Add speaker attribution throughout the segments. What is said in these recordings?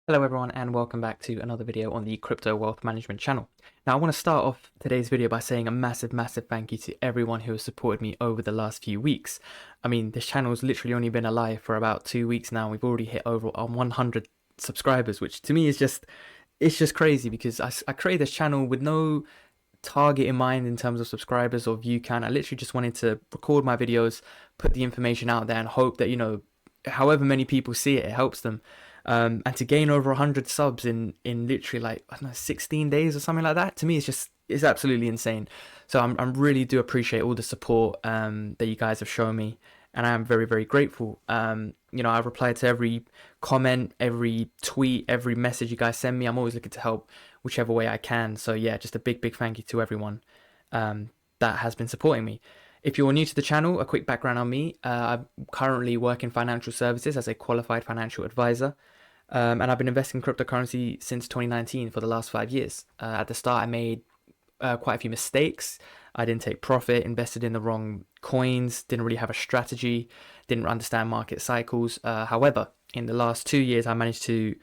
Speaker 1: Hello everyone and welcome back to another video on the Crypto Wealth Management channel. Now I want to start off today's video by saying a massive thank you to everyone who has supported me over the last few weeks. I mean, this channel has literally only been alive for about 2 weeks now. We've already hit over 100 subscribers, which to me is it's just crazy because I created this channel with no target in mind in terms of subscribers or view count. I literally just wanted to record my videos, put the information out there and hope that, however many people see it, it helps them. And to gain over 100 subs in literally like, I don't know, 16 days or something like that, to me it's absolutely insane. So I'm really do appreciate all the support that you guys have shown me, and I am very grateful. I've replied to every comment, every tweet, every message you guys send me. I'm always looking to help whichever way I can. So yeah, just a big thank you to everyone that has been supporting me. If you're new to the channel, a quick background on me. I currently work in financial services as a qualified financial advisor. And I've been investing in cryptocurrency since 2019 for the last 5 years. At the start, I made quite a few mistakes. I didn't take profit, invested in the wrong coins, didn't really have a strategy, didn't understand market cycles. However, in the last 2 years, I managed to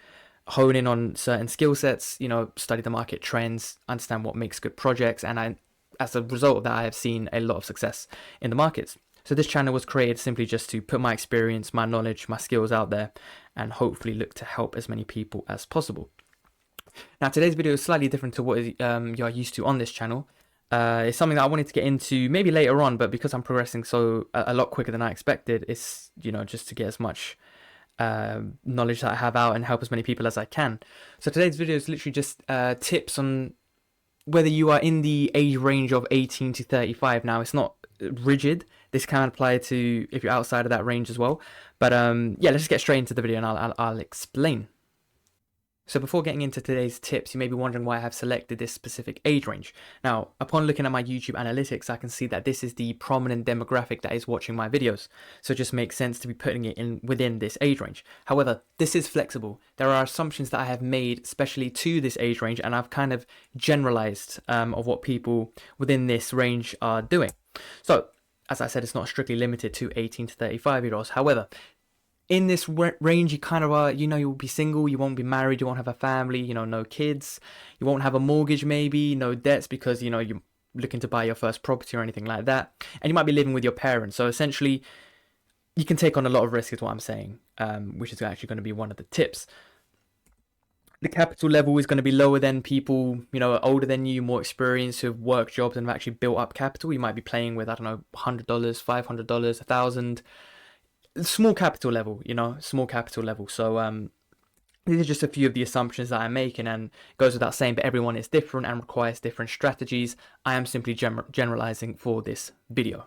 Speaker 1: hone in on certain skill sets, study the market trends, understand what makes good projects. And as a result of that, I have seen a lot of success in the markets. So this channel was created simply just to put my experience, my knowledge, my skills out there and hopefully look to help as many people as possible. Now today's video is slightly different to what you're used to on this channel. It's something that I wanted to get into maybe later on, but because I'm progressing so a lot quicker than I expected, it's just to get as much knowledge that I have out and help as many people as I can. So today's video is literally just tips on whether you are in the age range of 18 to 35. Now it's not rigid. This can apply to if you're outside of that range as well. But yeah, let's just get straight into the video and I'll explain. So before getting into today's tips, you may be wondering why I have selected this specific age range. Now, upon looking at my YouTube analytics, I can see that this is the prominent demographic that is watching my videos. So it just makes sense to be putting it in within this age range. However, this is flexible. There are assumptions that I have made especially to this age range, and I've kind of generalized of what people within this range are doing. So, as I said, it's not strictly limited to 18 to 35-year-olds. However, in this range, you kind of are, you'll be single, you won't be married, you won't have a family, no kids, you won't have a mortgage maybe, no debts because, you're looking to buy your first property or anything like that. And you might be living with your parents. So essentially, you can take on a lot of risk is what I'm saying, which is actually going to be one of the tips. The capital level is going to be lower than people, older than you, more experienced, who have worked jobs and have actually built up capital. You might be playing with, I don't know, $100, $500, $1,000. Small capital level, small capital level. So these are just a few of the assumptions that I'm making, and it goes without saying, but everyone is different and requires different strategies. I am simply generalizing for this video.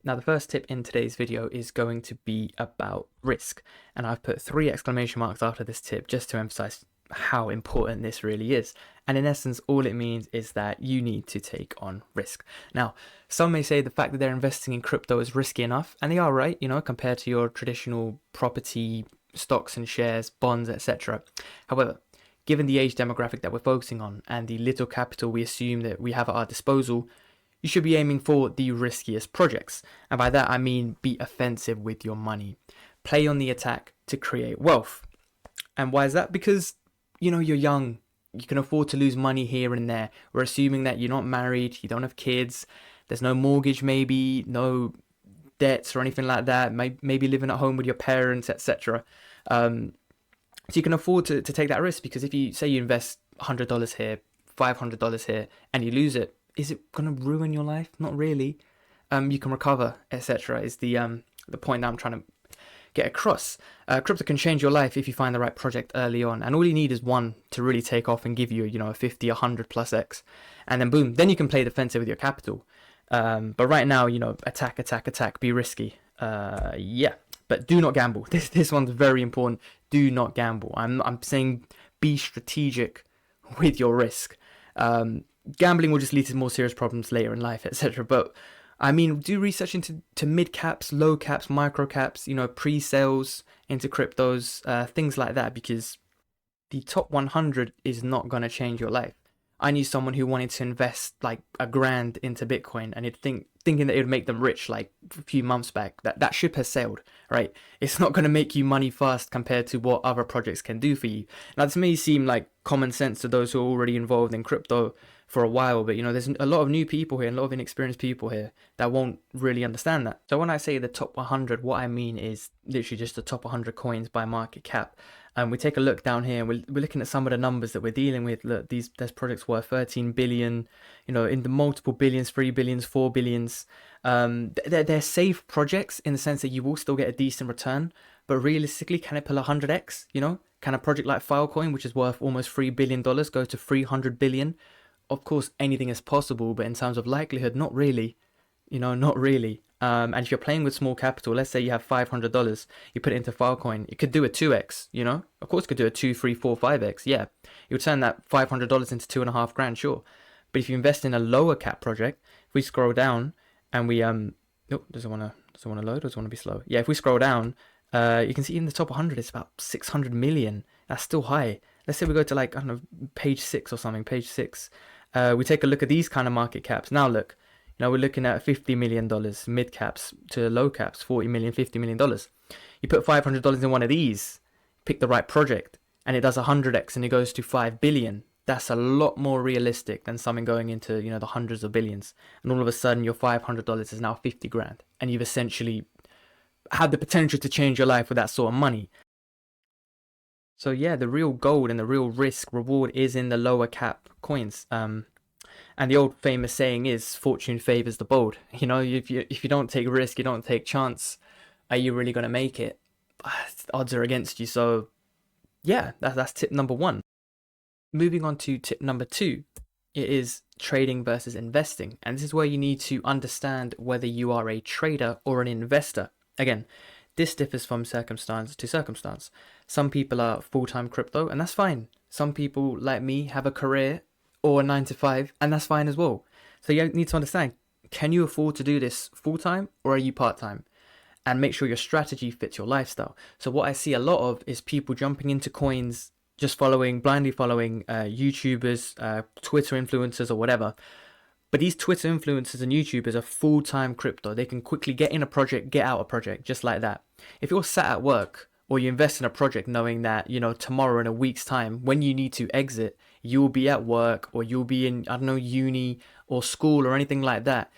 Speaker 1: Now, the first tip in today's video is going to be about risk, and I've put 3 exclamation marks after this tip just to emphasize how important this really is. And in essence, all it means is that you need to take on risk. Now, some may say the fact that they're investing in crypto is risky enough, and they are right, compared to your traditional property, stocks and shares, bonds, etc. However, given the age demographic that we're focusing on and the little capital we assume that we have at our disposal, you should be aiming for the riskiest projects. And by that, I mean be offensive with your money. Play on the attack to create wealth. And why is that? Because, you're young. You can afford to lose money here and there. We're assuming that you're not married, you don't have kids, there's no mortgage maybe, no debts or anything like that, maybe living at home with your parents, etc. So you can afford to take that risk, because if you say you invest $100 here, $500 here, and you lose it, is it going to ruin your life? Not really. You can recover, etc. is the point that I'm trying to get across. Crypto can change your life if you find the right project early on, and all you need is one to really take off and give you, a 50, 100 plus X, and then boom, then you can play defensive with your capital. But right now, attack, be risky. Yeah, but do not gamble. This one's very important. Do not gamble. I'm saying be strategic with your risk. Gambling will just lead to more serious problems later in life, etc. But I mean, do research into mid caps, low caps, micro caps, pre-sales into cryptos, things like that, because the top 100 is not going to change your life. I knew someone who wanted to invest like $1,000 into Bitcoin, and thinking that it would make them rich like a few months back. That ship has sailed, right? It's not going to make you money fast compared to what other projects can do for you. Now, this may seem like common sense to those who are already involved in crypto for a while, but there's a lot of new people here, and a lot of inexperienced people here that won't really understand that. So when I say the top 100, what I mean is literally just the top 100 coins by market cap. And we take a look down here, and we're looking at some of the numbers that we're dealing with. Look, there's projects worth 13 billion, in the multiple billions, 3 billions, 4 billions. They're safe projects in the sense that you will still get a decent return, but realistically, can it pull 100x? Can a project like Filecoin, which is worth almost $3 billion, go to 300 billion? Of course, anything is possible, but in terms of likelihood, not really. Not really. And if you're playing with small capital, let's say you have $500, you put it into Filecoin, it could do a 2x, Of course, it could do a 2, 3, 4, 5x, yeah. You would turn that $500 into $2,500, sure. But if you invest in a lower cap project, if we scroll down and we, does it want to load, or does it want to be slow? Yeah, if we scroll down, you can see in the top 100, it's about 600 million. That's still high. Let's say we go to like, I don't know, page 6 or something, page 6. We take a look at these kind of market caps. Now look, we're looking at $50 million, mid caps to low caps, $40 million, $50 million. You put $500 in one of these, pick the right project, and it does 100x and it goes to 5 billion. That's a lot more realistic than something going into, the hundreds of billions. And all of a sudden your $500 is now 50 grand. And you've essentially had the potential to change your life with that sort of money. So yeah, the real gold and the real risk reward is in the lower cap coins. And the old famous saying is, fortune favors the bold. If you don't take risk, you don't take chance, are you really going to make it? The odds are against you. So yeah, that's tip number 1. Moving on to tip number 2, it is trading versus investing. And this is where you need to understand whether you are a trader or an investor. Again, this differs from circumstance to circumstance. Some people are full-time crypto, and that's fine. Some people, like me, have a career or a 9 to 5, and that's fine as well. So you need to understand, can you afford to do this full-time or are you part-time? And make sure your strategy fits your lifestyle. So what I see a lot of is people jumping into coins, just blindly following YouTubers, Twitter influencers or whatever. But these Twitter influencers and YouTubers are full-time crypto. They can quickly get in a project, get out a project, just like that. If you're sat at work or you invest in a project knowing that, tomorrow in a week's time, when you need to exit, you'll be at work or you'll be in, I don't know, uni or school or anything like that.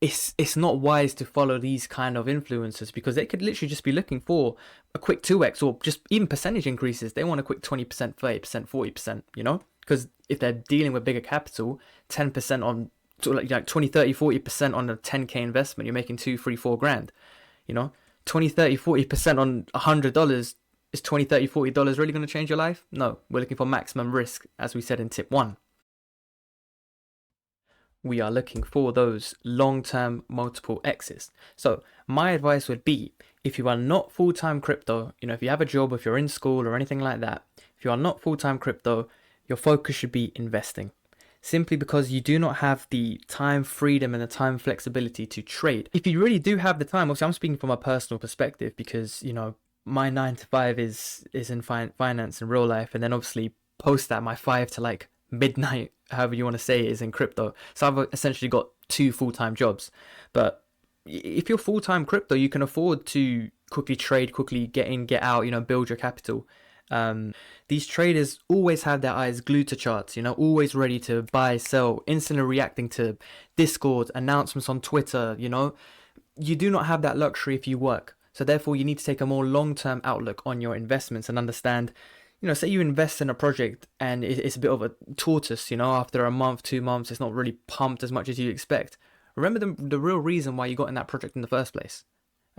Speaker 1: It's not wise to follow these kind of influencers, because they could literally just be looking for a quick 2x or just even percentage increases. They want a quick 20%, 30%, 40%, because if they're dealing with bigger capital, 10% on like 20, 30, 40% on a 10k investment, you're making 2, 3, 4 grand, 20, 30, 40% on $100. Is $20, $30, $40 really going to change your life? No, we're looking for maximum risk, as we said in tip 1. We are looking for those long-term multiple exits. So my advice would be, if you are not full-time crypto, if you have a job, if you're in school or anything like that, if you are not full-time crypto, your focus should be investing. Simply because you do not have the time freedom and the time flexibility to trade. If you really do have the time, obviously I'm speaking from a personal perspective, because, my 9 to 5 is in finance and real life, and then obviously post that my 5 to like midnight, however you want to say it, is in crypto. So I've essentially got 2 full-time jobs. But if you're full-time crypto, you can afford to quickly trade, quickly get in, get out, build your capital. These traders always have their eyes glued to charts, always ready to buy, sell, instantly reacting to Discord announcements on Twitter. You do not have that luxury if you work. So therefore, you need to take a more long-term outlook on your investments and understand, say you invest in a project and it's a bit of a tortoise, after a month, 2 months, it's not really pumped as much as you expect. Remember the real reason why you got in that project in the first place.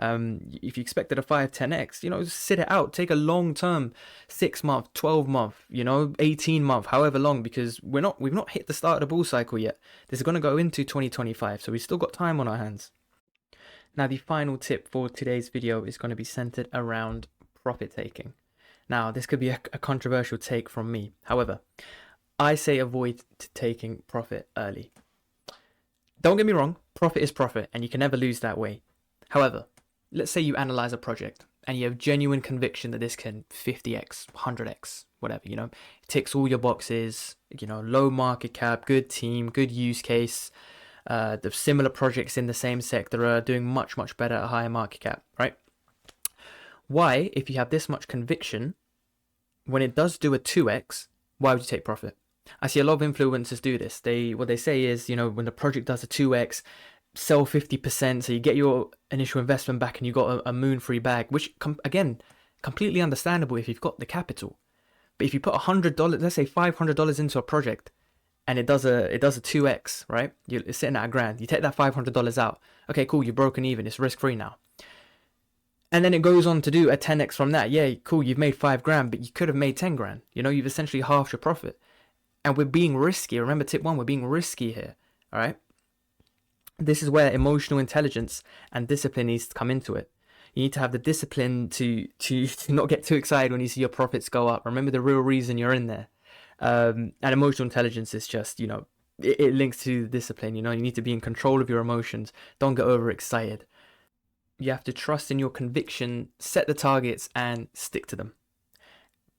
Speaker 1: If you expected a 5, 10x, sit it out, take a long-term 6 month, 12 month, 18 month, however long, because we've not hit the start of the bull cycle yet. This is going to go into 2025, so we've still got time on our hands. Now, the final tip for today's video is going to be centered around profit taking. Now, this could be a controversial take from me. However, I say avoid taking profit early. Don't get me wrong, profit is profit, and you can never lose that way. However, let's say you analyze a project and you have genuine conviction that this can 50x, 100x, whatever, it ticks all your boxes, low market cap, good team, good use case, the similar projects in the same sector are doing much, much better at a higher market cap, right? Why, if you have this much conviction, when it does do a 2x, why would you take profit? I see a lot of influencers do this. What they say is, when the project does a 2x, sell 50%, so you get your initial investment back and you got a moon-free bag, which, again, completely understandable if you've got the capital. But if you put $100, let's say $500 into a project, and it does a 2x, right? It's sitting at $1,000. You take that $500 out. Okay, cool, you're broken even. It's risk-free now. And then it goes on to do a 10x from that. Yeah, cool, you've made $5,000, but you could have made 10 grand. You've essentially halved your profit. And we're being risky. Remember tip 1, we're being risky here. All right. This is where emotional intelligence and discipline needs to come into it. You need to have the discipline to not get too excited when you see your profits go up. Remember the real reason you're in there. And emotional intelligence is just, it links to discipline. You need to be in control of your emotions. Don't get overexcited. You have to trust in your conviction, set the targets, and stick to them.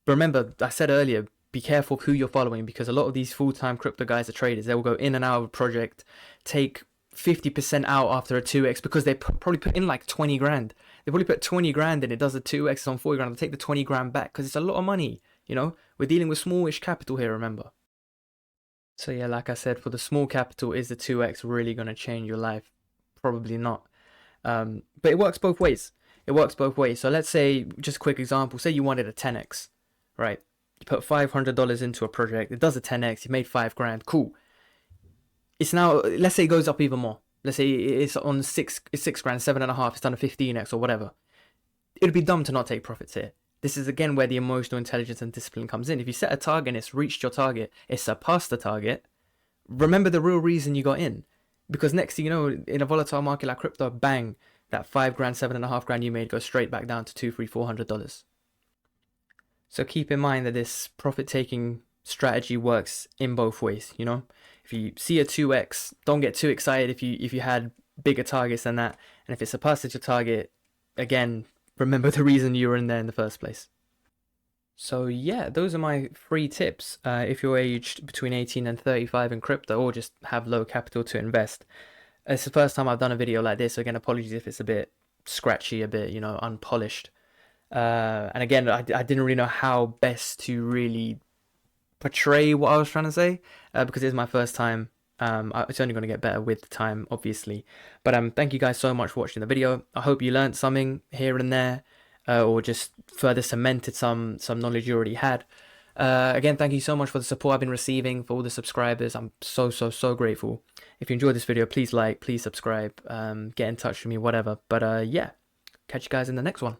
Speaker 1: Remember, I said earlier, be careful of who you're following, because a lot of these full-time crypto guys are traders. They will go in and out of a project, take 50% out after a 2x, because they probably put in like 20 grand. They probably put 20 grand in, it does a 2x, it's on 40 grand. They'll take the 20 grand back because it's a lot of money. We're dealing with smallish capital here, remember. So yeah, like I said, for the small capital, is the 2x really going to change your life? Probably not. But it works both ways. So let's say, just a quick example, say you wanted a 10x, right? You put $500 into a project, it does a 10x, you made $5,000, cool. It's now, let's say it goes up even more. Let's say it's on $6,000, 7.5, it's done a 15x or whatever. It would be dumb to not take profits here. This is again where the emotional intelligence and discipline comes in. If you set a target and it's reached your target, it's surpassed the target, remember the real reason you got in. Because next thing you know, in a volatile market like crypto, bang, that $5,000, 7.5 grand you made goes straight back down to $200, $300, $400. So keep in mind that this profit-taking strategy works in both ways. If you see a 2x, don't get too excited if you had bigger targets than that. And if it surpasses your target, again, remember the reason you were in there in the first place. So yeah, those are my 3 tips if you're aged between 18 and 35 in crypto, or just have low capital to invest. It's the first time I've done a video like this, so again, apologies if it's a bit scratchy, a bit, unpolished. And again, I didn't really know how best to really portray what I was trying to say, because it's my first time. It's only going to get better with time, obviously. But thank you guys so much for watching the video. I hope you learned something here and there, or just further cemented some knowledge you already had. Again, thank you so much for the support I've been receiving, for all the subscribers. I'm so grateful. If you enjoyed this video, please like, please subscribe, get in touch with me, whatever. But yeah, catch you guys in the next one.